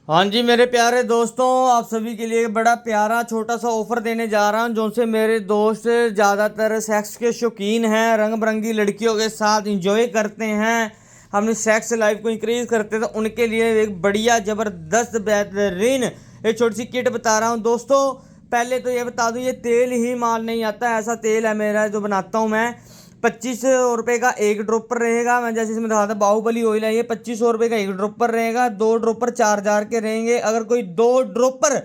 हाँ जी मेरे प्यारे दोस्तों, आप सभी के लिए एक बड़ा प्यारा छोटा सा ऑफर देने जा रहा हूँ। जो से मेरे दोस्त ज़्यादातर सेक्स के शौकीन हैं, रंग बिरंगी लड़कियों के साथ इंजॉय करते हैं, अपनी सेक्स लाइफ को इंक्रीज करते हैं, तो उनके लिए एक बढ़िया ज़बरदस्त बेहतरीन एक छोटी सी किट बता रहा हूँ दोस्तों। पहले तो ये बता दूँ, ये तेल ही माल नहीं आता, ऐसा तेल है मेरा जो बनाता हूँ मैं। 25 रुपये का एक ड्रॉपर रहेगा। मैं जैसे इसमें दिखा था, बाहुबली ऑयल है ये। 2500 रुपये का एक ड्रॉपर रहेगा, 2 ड्रॉपर 4 हजार के रहेंगे। अगर कोई 2 ड्रॉपर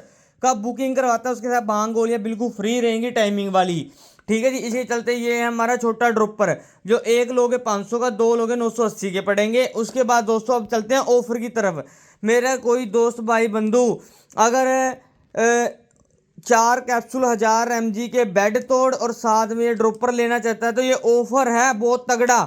का बुकिंग करवाता है उसके साथ भांग गोलियां बिल्कुल फ्री रहेंगी, टाइमिंग वाली। ठीक है जी, इसी चलते ये है हमारा छोटा ड्रॉपर। जो एक लोगे 500 का, दो लोगे 980 के पड़ेंगे। उसके बाद दोस्तों अब चलते हैं ऑफर की तरफ। मेरा कोई दोस्त भाई बंधु अगर 4 कैप्सूल 1000 mg के बेड तोड़ और साथ में ये ड्रॉपर लेना चाहता है, तो ये ऑफर है बहुत तगड़ा।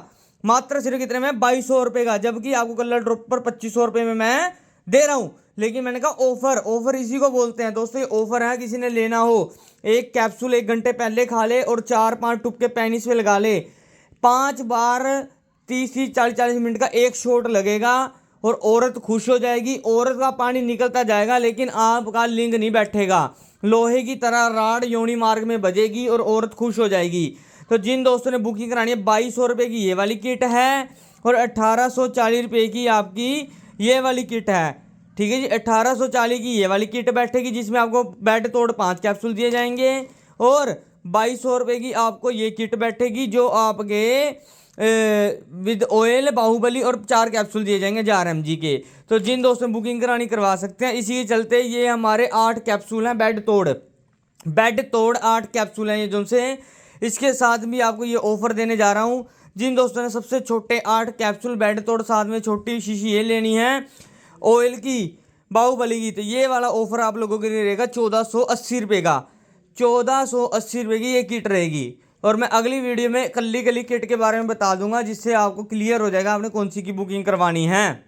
मात्र सिर्फ कितने में, 2200 रुपये का। जबकि आपको कलर ड्रॉपर 2500 रुपये में मैं दे रहा हूँ। लेकिन मैंने कहा ऑफर, ऑफर इसी को बोलते हैं दोस्तों। ये ऑफर है, किसी ने लेना हो, एक कैप्सूल 1 घंटे पहले खा ले और 4-5 टुपके पेनिस पे लगा ले। 5 बार 30-40 मिनट का एक शॉट लगेगा और औरत खुश हो जाएगी। औरत का पानी निकलता जाएगा लेकिन आपका लिंग नहीं बैठेगा। लोहे की तरह राड योनि मार्ग में बजेगी और औरत खुश हो जाएगी। तो जिन दोस्तों ने बुकिंग करानी है, 2200 रुपये की ये वाली किट है और 1840 रुपये की आपकी ये वाली किट है। ठीक है जी, 1840 की ये वाली किट बैठेगी, जिसमें आपको बेड तोड़ 5 कैप्सूल दिए जाएंगे। और 2200 रुपये की आपको ये किट बैठेगी, जो आपके विद ऑयल बाहुबली और 4 कैप्सूल दिए जाएंगे 1000 mg के। तो जिन दोस्तों ने बुकिंग करानी करवा सकते हैं। इसी के चलते ये हमारे 8 कैप्सूल हैं बेड तोड़। बेड तोड़ 8 कैप्सूल हैं ये जो से। इसके साथ भी आपको ये ऑफर देने जा रहा हूँ। जिन दोस्तों ने सबसे छोटे 8 कैप्सूल बेड तोड़ साथ में छोटी शीशी ये लेनी है ऑयल की, बाहुबली की, तो ये वाला ऑफर आप लोगों के लिए रहेगा 1480 रुपये का। 1480 रुपये की ये किट रहेगी। और मैं अगली वीडियो में कली कली किट के बारे में बता दूंगा, जिससे आपको क्लियर हो जाएगा आपने कौन सी की बुकिंग करवानी है।